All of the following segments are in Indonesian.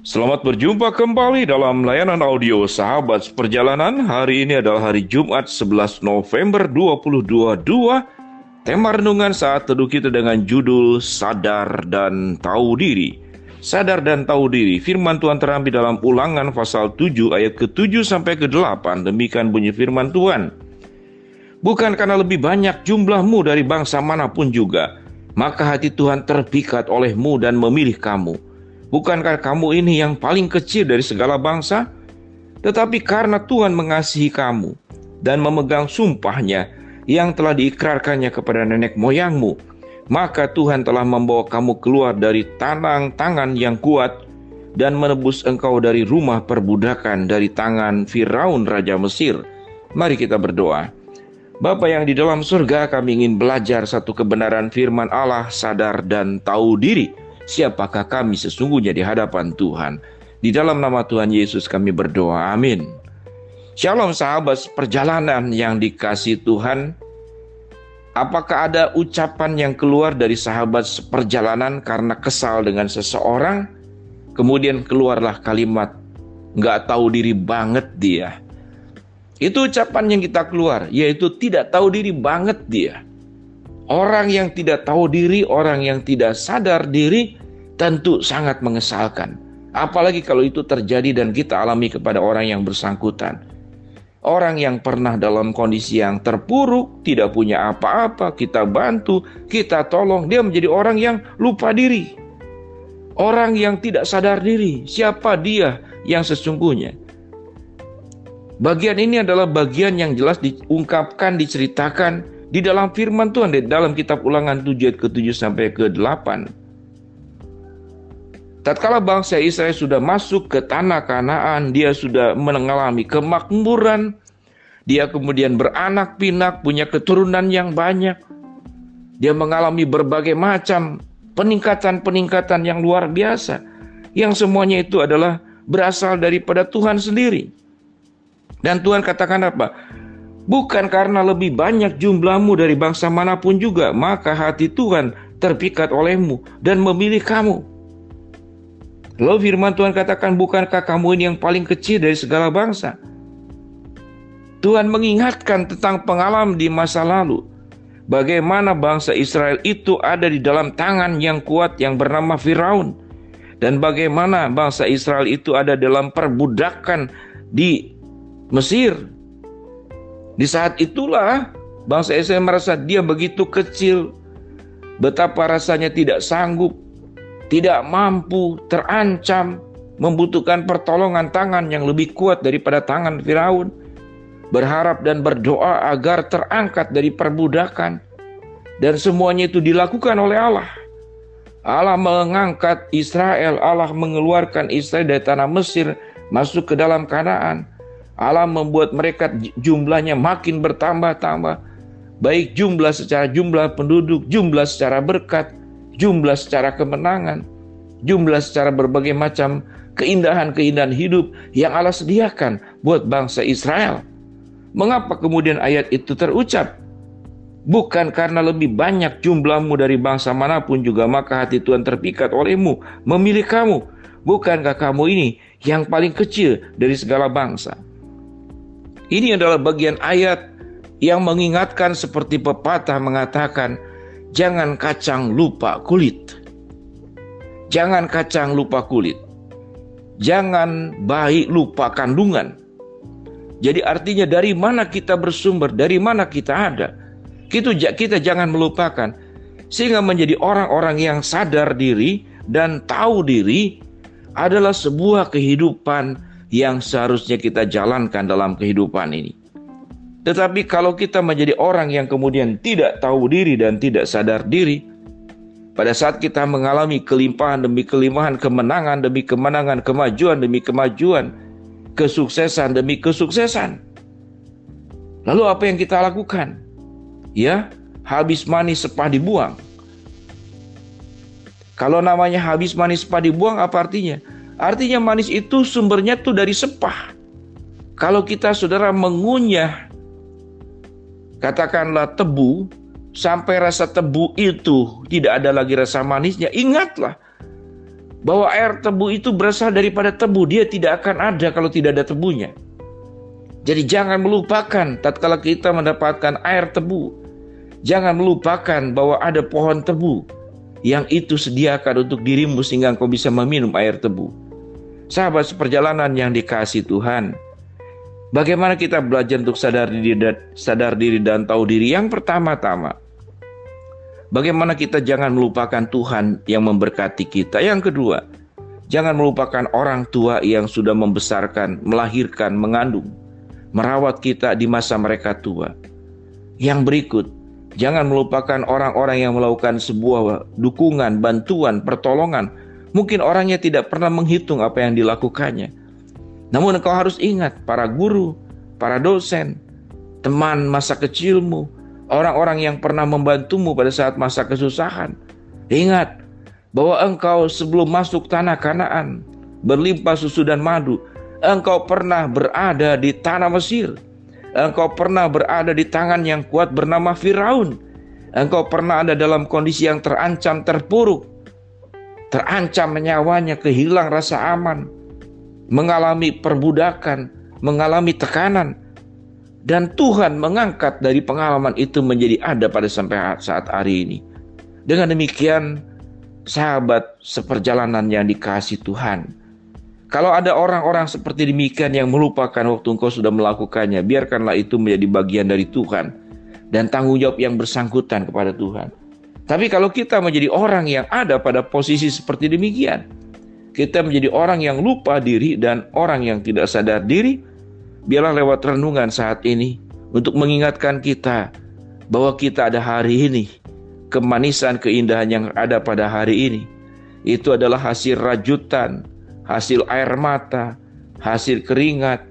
Selamat berjumpa kembali dalam layanan audio Sahabat Perjalanan. Hari ini adalah hari Jumat 11 November 2022. Tema renungan saat teduh kita dengan judul Sadar dan Tahu Diri. Sadar dan tahu diri. Firman Tuhan terambil dalam Ulangan pasal 7 ayat ke-7 sampai ke-8. Demikian bunyi firman Tuhan. Bukan karena lebih banyak jumlahmu dari bangsa manapun juga, maka hati Tuhan terpikat olehmu dan memilih kamu. Bukankah kamu ini yang paling kecil dari segala bangsa? Tetapi karena Tuhan mengasihi kamu dan memegang sumpahnya yang telah diikrarkannya kepada nenek moyangmu, maka Tuhan telah membawa kamu keluar dari tangan yang kuat dan menebus engkau dari rumah perbudakan, dari tangan Firaun Raja Mesir. Mari kita berdoa. Bapa yang di dalam surga, kami ingin belajar satu kebenaran firman Allah, sadar dan tahu diri. Siapakah kami sesungguhnya di hadapan Tuhan? Di dalam nama Tuhan Yesus kami berdoa, amin. Shalom sahabat perjalanan yang dikasihi Tuhan. Apakah ada ucapan yang keluar dari sahabat perjalanan karena kesal dengan seseorang? Kemudian keluarlah kalimat, "Gak tahu diri banget dia." Itu ucapan yang kita keluar, yaitu tidak tahu diri banget dia. Orang yang tidak tahu diri, orang yang tidak sadar diri, tentu sangat mengesalkan. Apalagi kalau itu terjadi dan kita alami kepada orang yang bersangkutan. Orang yang pernah dalam kondisi yang terpuruk, tidak punya apa-apa, kita bantu, kita tolong, dia menjadi orang yang lupa diri. Orang yang tidak sadar diri, siapa dia yang sesungguhnya. Bagian ini adalah bagian yang jelas diungkapkan, diceritakan di dalam firman Tuhan, di dalam kitab Ulangan 7 ayat ke-7 sampai ke-8. Tatkala bangsa Israel sudah masuk ke tanah Kanaan, dia sudah mengalami kemakmuran, dia kemudian beranak pinak, punya keturunan yang banyak. Dia mengalami berbagai macam peningkatan-peningkatan yang luar biasa, yang semuanya itu adalah berasal daripada Tuhan sendiri. Dan Tuhan katakan apa? Bukan karena lebih banyak jumlahmu dari bangsa manapun juga, maka hati Tuhan terpikat olehmu dan memilih kamu. Lalu firman Tuhan katakan, bukankah kamu ini yang paling kecil dari segala bangsa? Tuhan mengingatkan tentang pengalaman di masa lalu. Bagaimana bangsa Israel itu ada di dalam tangan yang kuat yang bernama Firaun. Dan bagaimana bangsa Israel itu ada dalam perbudakan di Mesir. Di saat itulah bangsa Israel merasa dia begitu kecil, betapa rasanya tidak sanggup, tidak mampu, terancam, membutuhkan pertolongan tangan yang lebih kuat daripada tangan Firaun. Berharap dan berdoa agar terangkat dari perbudakan. Dan semuanya itu dilakukan oleh Allah. Allah mengangkat Israel, Allah mengeluarkan Israel dari tanah Mesir masuk ke dalam Kanaan. Allah membuat mereka jumlahnya makin bertambah-tambah. Baik jumlah secara jumlah penduduk, jumlah secara berkat, jumlah secara kemenangan, jumlah secara berbagai macam keindahan-keindahan hidup yang Allah sediakan buat bangsa Israel. Mengapa kemudian ayat itu terucap? Bukan karena lebih banyak jumlahmu dari bangsa manapun juga, maka hati Tuhan terpikat olehmu, memilih kamu. Bukankah kamu ini yang paling kecil dari segala bangsa? Ini adalah bagian ayat yang mengingatkan seperti pepatah mengatakan, jangan kacang lupa kulit. Jangan kacang lupa kulit. Jangan bayi lupa kandungan. Jadi artinya dari mana kita bersumber, dari mana kita ada. Kita jangan melupakan. Sehingga menjadi orang-orang yang sadar diri dan tahu diri adalah sebuah kehidupan yang seharusnya kita jalankan dalam kehidupan ini. Tetapi kalau kita menjadi orang yang kemudian tidak tahu diri dan tidak sadar diri, pada saat kita mengalami kelimpahan demi kelimpahan, kemenangan demi kemenangan, kemajuan demi kemajuan, kesuksesan demi kesuksesan, lalu apa yang kita lakukan? Ya, habis manis sepah dibuang. Kalau namanya habis manis sepah dibuang, apa artinya? Artinya manis itu sumbernya tuh dari sepah. Kalau kita saudara mengunyah, katakanlah tebu, sampai rasa tebu itu tidak ada lagi rasa manisnya, ingatlah bahwa air tebu itu berasal daripada tebu. Dia tidak akan ada kalau tidak ada tebunya. Jadi jangan melupakan tatkala kita mendapatkan air tebu. Jangan melupakan bahwa ada pohon tebu yang itu sediakan untuk dirimu sehingga engkau bisa meminum air tebu. Sahabat seperjalanan yang dikasihi Tuhan, bagaimana kita belajar untuk sadar diri dan tahu diri? Yang pertama-tama, bagaimana kita jangan melupakan Tuhan yang memberkati kita. Yang kedua, jangan melupakan orang tua yang sudah membesarkan, melahirkan, mengandung, merawat kita di masa mereka tua. Yang berikut, jangan melupakan orang-orang yang melakukan sebuah dukungan, bantuan, pertolongan. Mungkin orangnya tidak pernah menghitung apa yang dilakukannya. Namun engkau harus ingat, para guru, para dosen, teman masa kecilmu, orang-orang yang pernah membantumu pada saat masa kesusahan. Ingat bahwa engkau sebelum masuk tanah Kanaan, berlimpah susu dan madu, engkau pernah berada di tanah Mesir. Engkau pernah berada di tangan yang kuat bernama Firaun. Engkau pernah ada dalam kondisi yang terancam, terpuruk, terancam nyawanya, kehilang rasa aman, mengalami perbudakan, mengalami tekanan. Dan Tuhan mengangkat dari pengalaman itu menjadi ada pada sampai saat hari ini. Dengan demikian, sahabat seperjalanan yang dikasihi Tuhan, kalau ada orang-orang seperti demikian yang melupakan waktu engkau sudah melakukannya, biarkanlah itu menjadi bagian dari Tuhan dan tanggung jawab yang bersangkutan kepada Tuhan. Tapi kalau kita menjadi orang yang ada pada posisi seperti demikian, kita menjadi orang yang lupa diri dan orang yang tidak sadar diri, biarlah lewat renungan saat ini untuk mengingatkan kita bahwa kita ada hari ini, kemanisan, keindahan yang ada pada hari ini. Itu adalah hasil rajutan, hasil air mata, hasil keringat,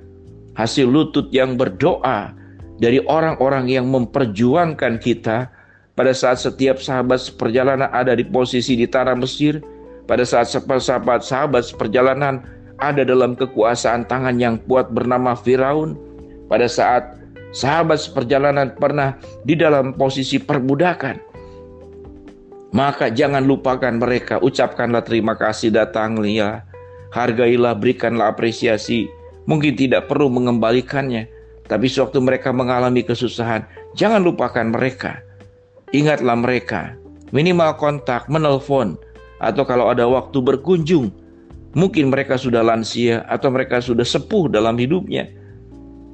hasil lutut yang berdoa dari orang-orang yang memperjuangkan kita pada saat setiap sahabat seperjalanan ada di posisi di tanah Mesir, pada saat sahabat seperjalanan ada dalam kekuasaan tangan yang kuat bernama Firaun, pada saat sahabat seperjalanan pernah di dalam posisi perbudakan. Maka jangan lupakan mereka, ucapkanlah terima kasih, datanglah, hargailah, berikanlah apresiasi. Mungkin tidak perlu mengembalikannya, tapi sewaktu mereka mengalami kesusahan, jangan lupakan mereka. Ingatlah mereka, minimal kontak, menelpon, atau kalau ada waktu berkunjung. Mungkin mereka sudah lansia atau mereka sudah sepuh dalam hidupnya.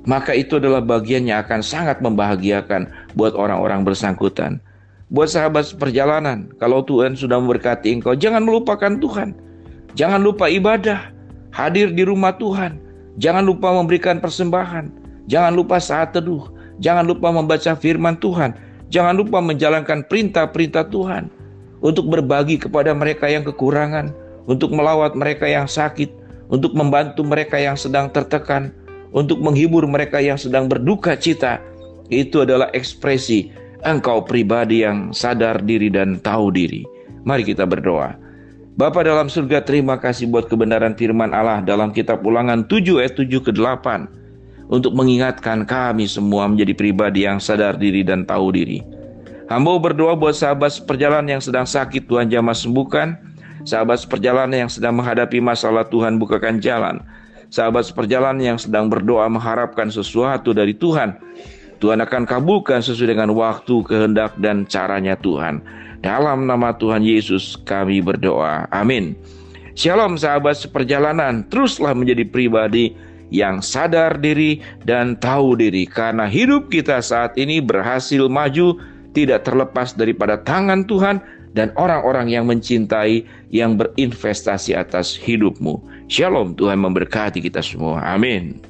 Maka itu adalah bagian yang akan sangat membahagiakan buat orang-orang bersangkutan. Buat sahabat seperjalanan, kalau Tuhan sudah memberkati engkau, jangan melupakan Tuhan. Jangan lupa ibadah, hadir di rumah Tuhan. Jangan lupa memberikan persembahan. Jangan lupa saat teduh. Jangan lupa membaca firman Tuhan. Jangan lupa menjalankan perintah-perintah Tuhan. Untuk berbagi kepada mereka yang kekurangan. Untuk melawat mereka yang sakit. Untuk membantu mereka yang sedang tertekan. Untuk menghibur mereka yang sedang berduka cita. Itu adalah ekspresi engkau pribadi yang sadar diri dan tahu diri. Mari kita berdoa. Bapa dalam surga, terima kasih buat kebenaran firman Allah dalam kitab Ulangan 7 ayat 7 ke 8 untuk mengingatkan kami semua menjadi pribadi yang sadar diri dan tahu diri. Hamba berdoa buat sahabat seperjalanan yang sedang sakit, Tuhan jamah sembuhkan. Sahabat seperjalanan yang sedang menghadapi masalah, Tuhan bukakan jalan. Sahabat seperjalanan yang sedang berdoa mengharapkan sesuatu dari Tuhan, Tuhan akan kabulkan sesuai dengan waktu, kehendak, dan caranya Tuhan. Dalam nama Tuhan Yesus kami berdoa. Amin. Shalom sahabat seperjalanan. Teruslah menjadi pribadi yang sadar diri dan tahu diri. Karena hidup kita saat ini berhasil maju tidak terlepas daripada tangan Tuhan dan orang-orang yang mencintai, yang berinvestasi atas hidupmu. Shalom, Tuhan memberkati kita semua. Amin.